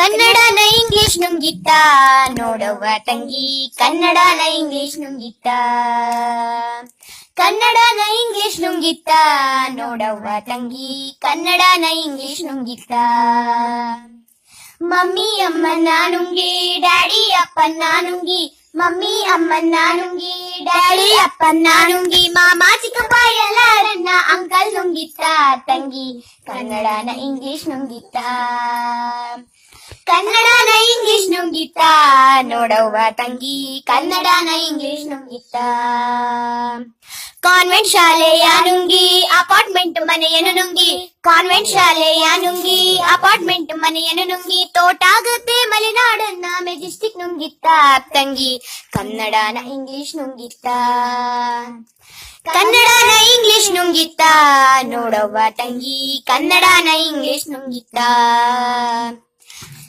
ಕನ್ನಡನ ಇಂಗ್ಲಿಷ್ ನುಂಗಿತ್ತ ನೋಡವ್ವ ತಂಗಿ, ಕನ್ನಡನ ಇಂಗ್ಲಿಷ್ ನುಂಗಿತ್ತ. ಕನ್ನಡನ ಇಂಗ್ಲಿಷ್ ನುಂಗಿತ್ತ ನೋಡವ್ವ ತಂಗಿ, ಕನ್ನಡನ ಇಂಗ್ಲಿಷ್ ನುಂಗಿತ್ತ. ಮಮ್ಮಿ ಅಮ್ಮನ್ನ ನುಂಗಿ ಡ್ಯಾಡಿ ಅಪ್ಪನ್ನ ನುಂಗಿ, ಮಮ್ಮಿ ಅಮ್ಮನ್ನ ನುಂಗಿ ಡ್ಯಾಡಿ ಅಪ್ಪನ್ನ ನುಂಗಿ, ಮಾಮ ಚಿಕ್ಕಪ್ಪ ಎಲ್ಲರನ್ನ ಅಂಕಲ್ ನುಂಗಿತ್ತ ತಂಗಿ, ಕನ್ನಡನ ಇಂಗ್ಲಿಷ್ ನುಂಗಿತ್ತ. ಕನ್ನಡನ ಇಂಗ್ಲಿಷ್ ನುಂಗಿತ್ತ ನೋಡವ್ವ ತಂಗಿ, ಕನ್ನಡನ ಇಂಗ್ಲಿಷ್ ನುಂಗಿತ್ತ. ಕಾನ್ವೆಂಟ್ ಶಾಲೆಯ ನುಂಗಿ ಅಪಾರ್ಟ್ಮೆಂಟ್ ಮನೆಯನ್ನು ನುಂಗಿ, ಕಾನ್ವೆಂಟ್ ಶಾಲೆಯ ನುಂಗಿ ಅಪಾರ್ಟ್ಮೆಂಟ್ ಮನೆಯನ್ನು ನುಂಗಿ, ತೋಟಾಗತ್ತೆ ಮಲೆನಾಡನ್ನ ಮೆಜೆಸ್ಟಿಕ್ ನುಂಗಿತ್ತ ತಂಗಿ, ಕನ್ನಡನ ಇಂಗ್ಲಿಷ್ ನುಂಗಿತ್ತ. ಕನ್ನಡನ ಇಂಗ್ಲಿಷ್ ನುಂಗಿತ್ತ ನೋಡವ್ವ ತಂಗಿ, ಕನ್ನಡನ ಇಂಗ್ಲಿಷ್ ನುಂಗಿತ್ತ.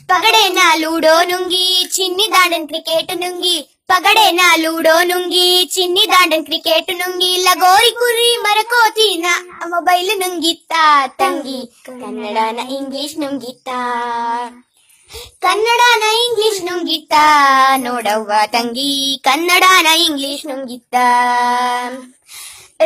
ಪಗಡೆನ ಲೂಡೋ ನುಂಗಿ ಚಿನ್ನಿ ದಾಂಡನ್ ಕ್ರಿಕೆಟ್ ನುಂಗಿ, ಪಗಡೆನ ಲೂಡೋ ನುಂಗಿ ಚಿನ್ನಿ ದಾಂಡನ್ ಕ್ರಿಕೆಟ್ ನುಂಗಿ, ಲಗೋರಿ ಕುರಿ ಮರಕೋತಿನ ಮೊಬೈಲ್ ನುಂಗಿತ್ತ ತಂಗಿ, ಕನ್ನಡನ ಇಂಗ್ಲಿಷ್ ನುಂಗಿತ್ತ. ಕನ್ನಡನ ಇಂಗ್ಲಿಷ್ ನುಂಗಿತ್ತ ನೋಡವ್ವ ತಂಗಿ, ಕನ್ನಡನ ಇಂಗ್ಲಿಷ್ ನುಂಗಿತ್ತ.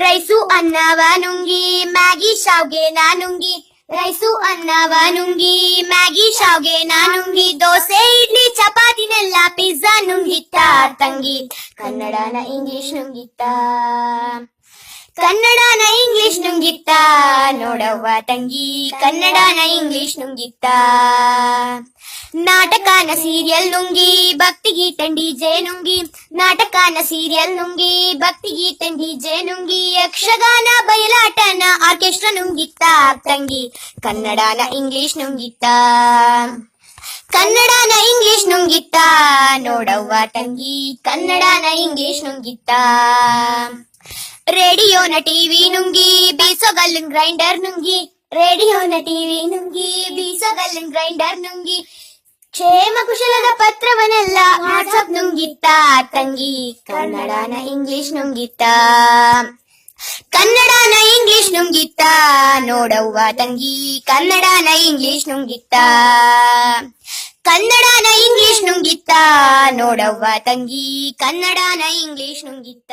ರೈಸು ಅನ್ನವ ನುಂಗಿ ಮ್ಯಾಗಿ ಶಾವ್ಗೆನ ನುಂಗಿ, ರೈಸು ಅನ್ನವ ನುಂಗಿ ಮ್ಯಾಗಿ ಶಾವ್ಗೆನ ನುಂಗಿ, ದೋಸೆ ಇಡ್ಲಿ ಚಪಾತಿನೆಲ್ಲ ಪಿಜ್ಜಾ ನುಂಗಿತ್ತ ತಂಗಿ, ಕನ್ನಡನ ಇಂಗ್ಲಿಷ್ ನುಂಗಿತ್ತ. ಕನ್ನಡನ ಇಂಗ್ಲಿಷ್ ನುಂಗಿತ್ತ ನೋಡವ್ವ ತಂಗಿ, ಕನ್ನಡನ ಇಂಗ್ಲಿಷ್ ನುಂಗಿತ್ತ. ನಾಟಕನ ಸೀರಿಯಲ್ ನುಂಗಿ ಭಕ್ತಿಗೀತನ್ ಡಿಜೆ ನುಂಗಿ, ನಾಟಕನ ಸೀರಿಯಲ್ ನುಂಗಿ ಭಕ್ತಿಗೀತನ್ ಡಿಜೆ ನುಂಗಿ, ಯಕ್ಷಗಾನ ಬಯಲಾಟನ ಆರ್ಕೆಸ್ಟ್ರಾ ನುಂಗಿತ್ತ ತಂಗಿ, ಕನ್ನಡನ ಇಂಗ್ಲಿಷ್ ನುಂಗಿತ್ತ. ಕನ್ನಡನ ಇಂಗ್ಲಿಷ್ ನುಂಗಿತ್ತ ನೋಡವ್ವ ತಂಗಿ, ಕನ್ನಡನ ಇಂಗ್ಲಿಷ್ ನುಂಗಿತ್ತ. ರೇಡಿಯೋನ ಟಿವಿ ನುಂಗಿ ಬೀಸೋಗಲ್ಲಿನ ಗ್ರೈಂಡರ್ ನುಂಗಿ, ರೇಡಿಯೋನ ಟಿವಿ ನುಂಗಿ ಬೀಸೋಗಲ್ಲಿನ ಗ್ರೈಂಡರ್ ನುಂಗಿ, ಕ್ಷೇಮ ಕುಶಲದ ಪತ್ರವನ್ನೆಲ್ಲ ವಾಟ್ಸಪ್ ನುಂಗಿತ್ತ ತಂಗಿ, ಕನ್ನಡನ ಇಂಗ್ಲಿಷ್ ನುಂಗಿತ್ತ. ಕನ್ನಡನ ಇಂಗ್ಲಿಷ್ ನುಂಗಿತ್ತ ನೋಡವ್ವ ತಂಗಿ, ಕನ್ನಡನ ಇಂಗ್ಲಿಷ್ ನುಂಗಿತ್ತ. ಕನ್ನಡನ ಇಂಗ್ಲಿಷ್ ನುಂಗಿತ್ತ ನೋಡವ್ವ ತಂಗಿ, ಕನ್ನಡನ ಇಂಗ್ಲಿಷ್ ನುಂಗಿತ್ತ.